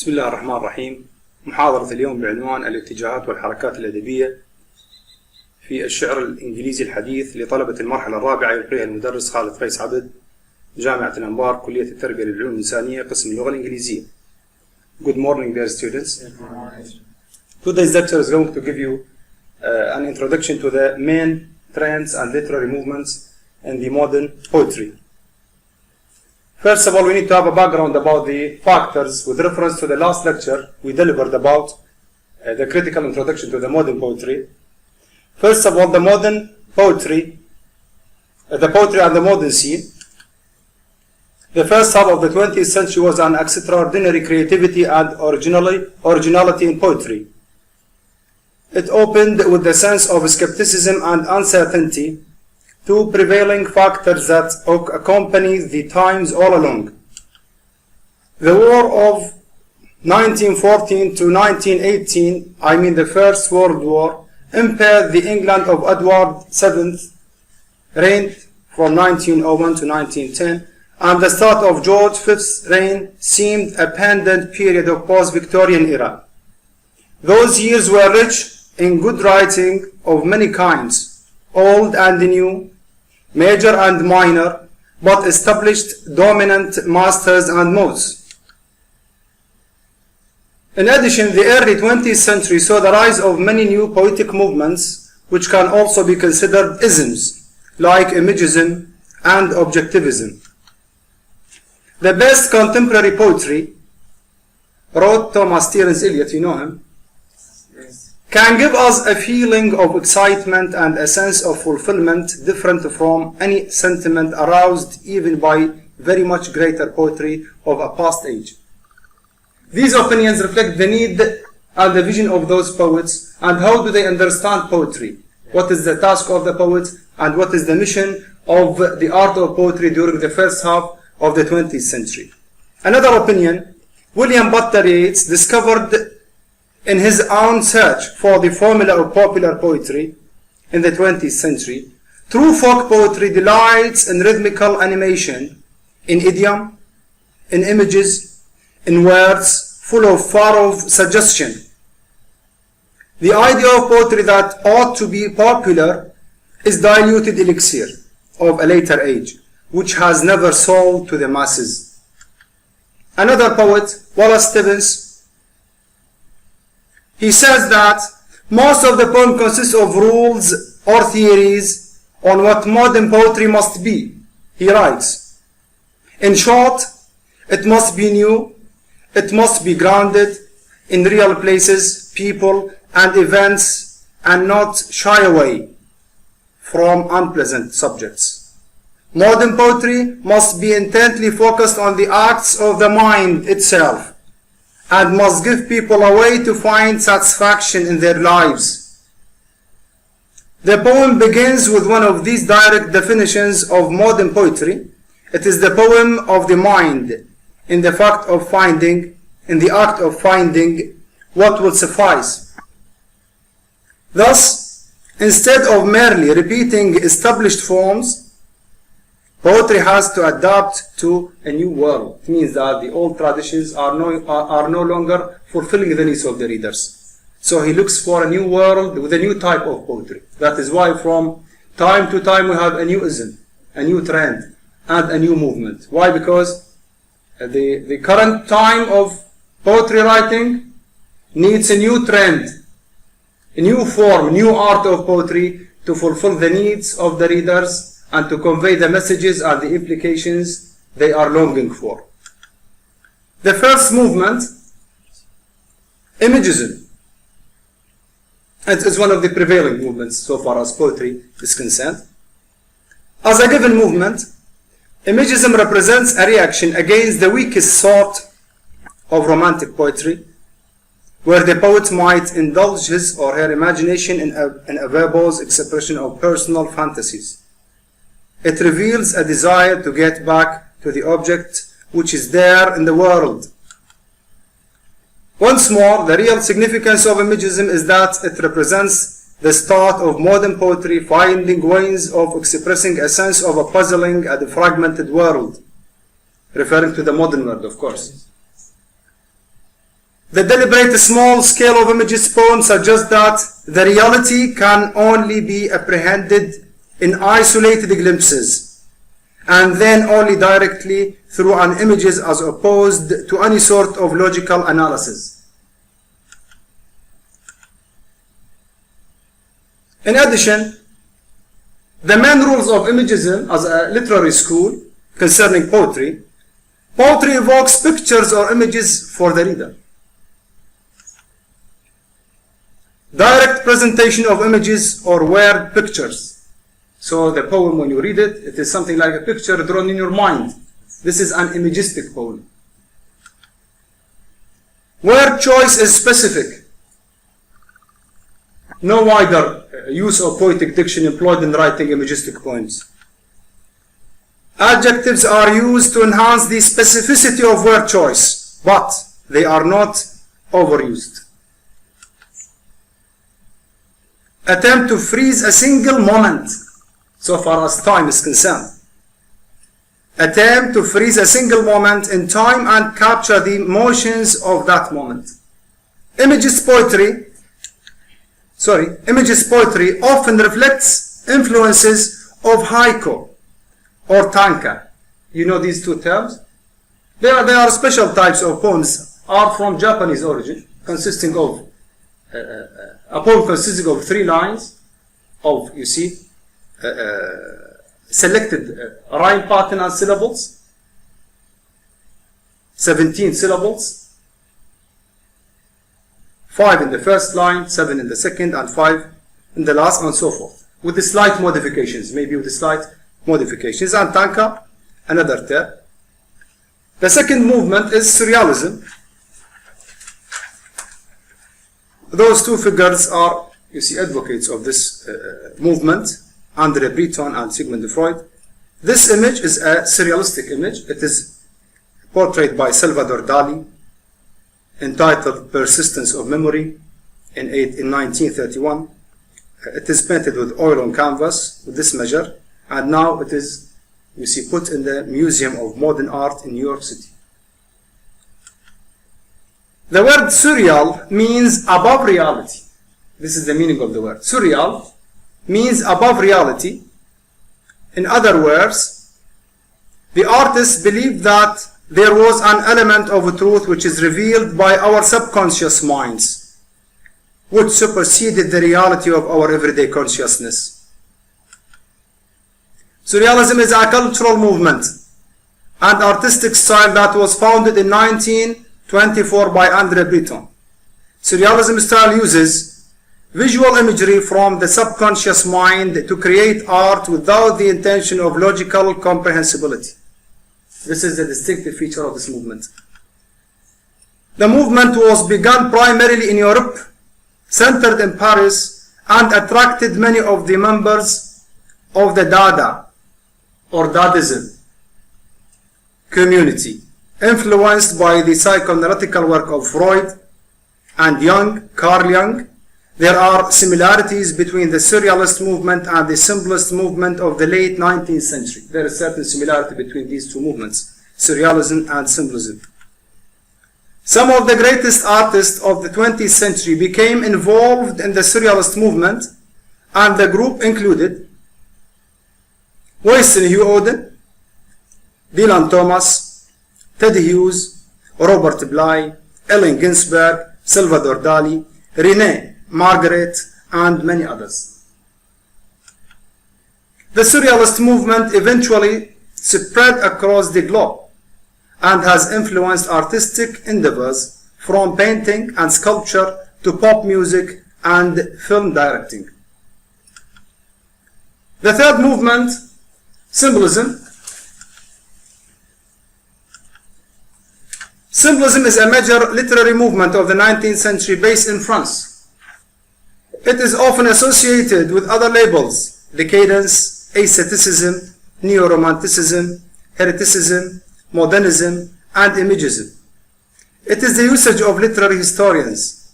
بسم الله الرحمن الرحيم. محاضرة اليوم بعنوان الاتجاهات والحركات الأدبية في الشعر الانكليزي الحديث لطلبة المرحلة الرابعة، يلقيها المدرس خالد شعبة، جامعة الانبار، كلية التربية للعلوم الانسانية، قسم اللغة الانجليزية. Good morning, dear students. Today's lecture is going to give you an introduction to the main trends and literary movements in the modern poetry. First of all, we need to have a background about the factors with reference to the last lecture we delivered about the critical introduction to the modern poetry. First of all, the modern poetry, the poetry and the modern scene. The first half of the 20th century was an extraordinary creativity and originality in poetry. It opened with the sense of skepticism and uncertainty, two prevailing factors that accompany the times all along. The war of 1914 to 1918, the First World War, impaired the England of Edward VII, reigned from 1901 to 1910, and the start of George V's reign seemed a pendant period of post-Victorian era. Those years were rich in good writing of many kinds, old and new, major and minor, but established dominant masters and modes. In addition, the early 20th century saw the rise of many new poetic movements, which can also be considered isms, like Imagism and Objectivism. The best contemporary poetry, wrote Thomas Stearns Eliot, you know him, can give us a feeling of excitement and a sense of fulfillment different from any sentiment aroused even by very much greater poetry of a past age. These opinions reflect the need and the vision of those poets, and how do they understand poetry, what is the task of the poet, and what is the mission of the art of poetry during the first half of the 20th century. Another opinion, William Butler Yeats discovered in his own search for the formula of popular poetry in the 20th century, true folk poetry delights in rhythmical animation, in idiom, in images, in words full of far-off suggestion. The idea of poetry that ought to be popular is diluted elixir of a later age, which has never sold to the masses. Another poet, Wallace Stevens, he says that most of the poem consists of rules or theories on what modern poetry must be. He writes, in short, it must be new, it must be grounded in real places, people, and events, and not shy away from unpleasant subjects. Modern poetry must be intently focused on the acts of the mind itself, and must give people a way to find satisfaction in their lives. The poem begins with one of these direct definitions of modern poetry. It is the poem of the mind in the act of finding what will suffice. Thus, instead of merely repeating established forms, poetry has to adapt to a new world. It means that the old traditions are no longer fulfilling the needs of the readers. So he looks for a new world with a new type of poetry. That is why from time to time we have a new ism, a new trend, and a new movement. Why? Because the current time of poetry writing needs a new trend, a new form, new art of poetry to fulfill the needs of the readers and to convey the messages and the implications they are longing for. The first movement, Imagism. It is one of the prevailing movements so far as poetry is concerned. As a given movement, Imagism represents a reaction against the weakest sort of romantic poetry, where the poet might indulge his or her imagination in a verbose expression of personal fantasies. It reveals a desire to get back to the object which is there in the world. Once more, the real significance of Imagism is that it represents the start of modern poetry finding ways of expressing a sense of a puzzling and fragmented world, referring to the modern world, of course. The deliberate small scale of images poem suggests that the reality can only be apprehended in isolated glimpses, and then only directly through an images as opposed to any sort of logical analysis. In addition, the main rules of Imagism as a literary school concerning poetry, poetry evokes pictures or images for the reader. Direct presentation of images or word pictures. So the poem, when you read it, it is something like a picture drawn in your mind. This is an imagistic poem. Word choice is specific. No wider use of poetic diction employed in writing imagistic poems. Adjectives are used to enhance the specificity of word choice, but they are not overused. Attempt to freeze a single moment, so far as time is concerned. Attempt to freeze a single moment in time and capture the emotions of that moment. Imagist poetry often reflects influences of haiku or tanka. You know these two terms? They are special types of poems, are from Japanese origin, consisting of a poem consisting of 3 lines of, selected rhyme pattern and syllables, 17 syllables, 5 in the first line, 7 in the second, and 5 in the last, and so forth, with the slight modifications, and tanka, another term. The second movement is Surrealism. Those two figures are, advocates of this movement, Andre Breton and Sigmund Freud. This image is a surrealistic image. It is portrayed by Salvador Dali, entitled Persistence of Memory in 1931. It is painted with oil on canvas with this measure, and now it is, put in the Museum of Modern Art in New York City. The word surreal means above reality. This is the meaning of the word. Surreal means above reality. In other words, the artist believed that there was an element of truth which is revealed by our subconscious minds, which superseded the reality of our everyday consciousness. Surrealism is a cultural movement and artistic style that was founded in 1924 by Andre Breton. Surrealism style uses visual imagery from the subconscious mind to create art without the intention of logical comprehensibility. This is the distinctive feature of this movement. The movement was begun primarily in Europe, centered in Paris, and attracted many of the members of the Dada or Dadaism community, influenced by the psychoanalytical work of Freud and Carl Jung. There are similarities between the Surrealist movement and the Symbolist movement of the late 19th century. There is certain similarity between these two movements, Surrealism and Symbolism. Some of the greatest artists of the 20th century became involved in the Surrealist movement, and the group included Winston Hugh Oden, Dylan Thomas, Ted Hughes, Robert Bly, Allen Ginsberg, Salvador Dali, René Magritte, and many others. The Surrealist movement eventually spread across the globe and has influenced artistic endeavors from painting and sculpture to pop music and film directing. The third movement, Symbolism. Symbolism is a major literary movement of the 19th century based in France. It is often associated with other labels: decadence, aestheticism, neo-romanticism, hereticism, modernism, and Imagism. It is the usage of literary historians.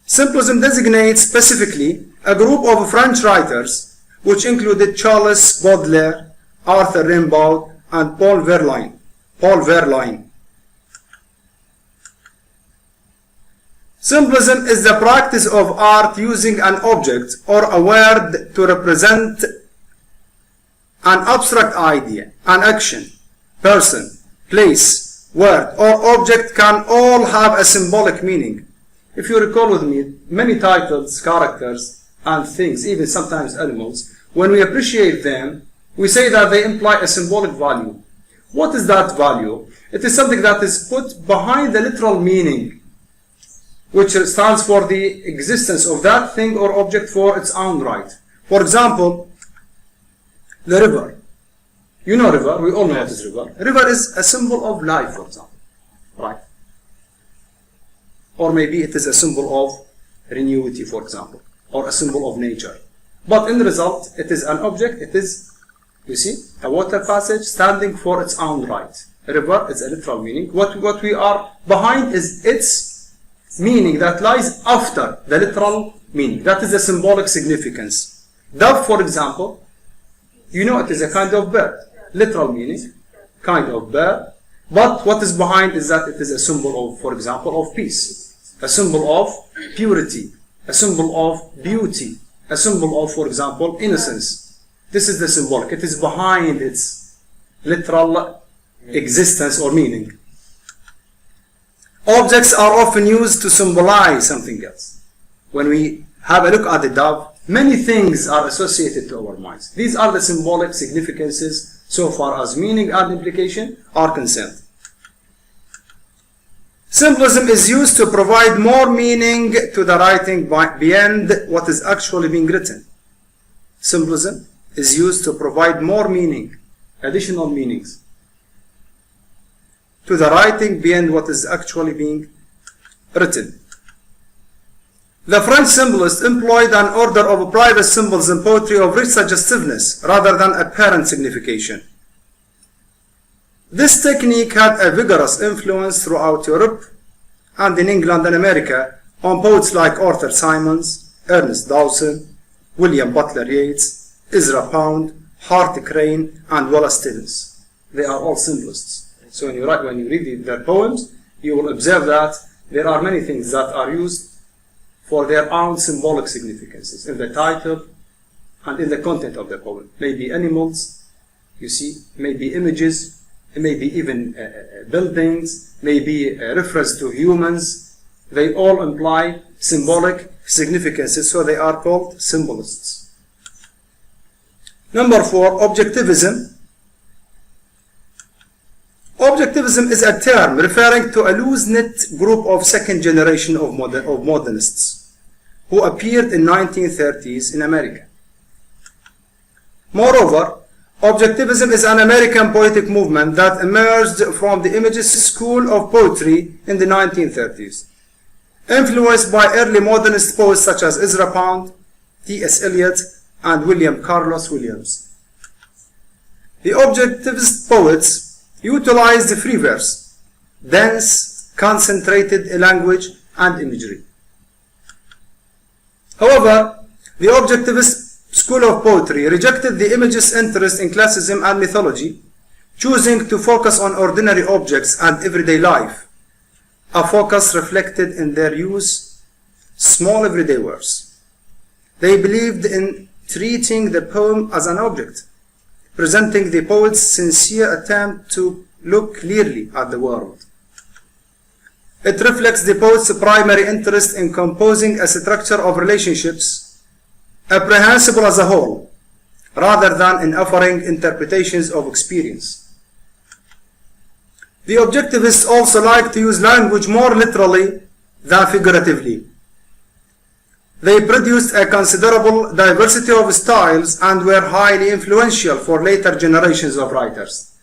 Symbolism designates specifically a group of French writers, which included Charles Baudelaire, Arthur Rimbaud, and Paul Verlaine. Symbolism is the practice of art using an object or a word to represent an abstract idea, an action, person, place, word, or object can all have a symbolic meaning. If you recall with me, many titles, characters, and things, even sometimes animals, when we appreciate them, we say that they imply a symbolic value. What is that value? It is something that is put behind the literal meaning, which stands for the existence of that thing or object for its own right. For example, the river. You know river, we all know what is river. River is a symbol of life, for example, right? Or maybe it is a symbol of renewity, for example, or a symbol of nature. But in the result, it is an object, it is, you see, a water passage standing for its own right. A river is a literal meaning. What we are behind is its meaning that lies after the literal meaning. That is the symbolic significance. Dove, for example, you know it is a kind of bird. Literal meaning, kind of bird. But what is behind is that it is a symbol of, for example, of peace. A symbol of purity. A symbol of beauty. A symbol of, for example, innocence. This is the symbolic. It is behind its literal existence or meaning. Objects are often used to symbolize something else. When we have a look at the dove, many things are associated to our minds. These are the symbolic significances so far as meaning and implication are concerned. Symbolism is used to provide more meaning to the writing beyond what is actually being written. Symbolism is used to provide more meaning, additional meanings, to the writing beyond what is actually being written. The French symbolists employed an order of private symbols in poetry of rich suggestiveness rather than apparent signification. This technique had a vigorous influence throughout Europe and in England and America on poets like Arthur Symons, Ernest Dowson, William Butler Yeats, Ezra Pound, Hart Crane, and Wallace Stevens. They are all symbolists. So when you read their poems, you will observe that there are many things that are used for their own symbolic significances in the title and in the content of the poem. Maybe animals, you see, maybe images, maybe even buildings, maybe a reference to humans. They all imply symbolic significances, so they are called symbolists. Number 4, objectivism. Objectivism is a term referring to a loose-knit group of second generation of modernists who appeared in 1930s in America. Moreover, objectivism is an American poetic movement that emerged from the Imagist school of poetry in the 1930s, influenced by early modernist poets such as Ezra Pound, T.S. Eliot, and William Carlos Williams. The objectivist poets utilized free verse, dense, concentrated language, and imagery. However, the objectivist school of poetry rejected the Imagist interest in classicism and mythology, choosing to focus on ordinary objects and everyday life, a focus reflected in their use small everyday words. They believed in treating the poem as an object, presenting the poet's sincere attempt to look clearly at the world. It reflects the poet's primary interest in composing a structure of relationships apprehensible as a whole, rather than in offering interpretations of experience. The objectivists also like to use language more literally than figuratively. They produced a considerable diversity of styles and were highly influential for later generations of writers.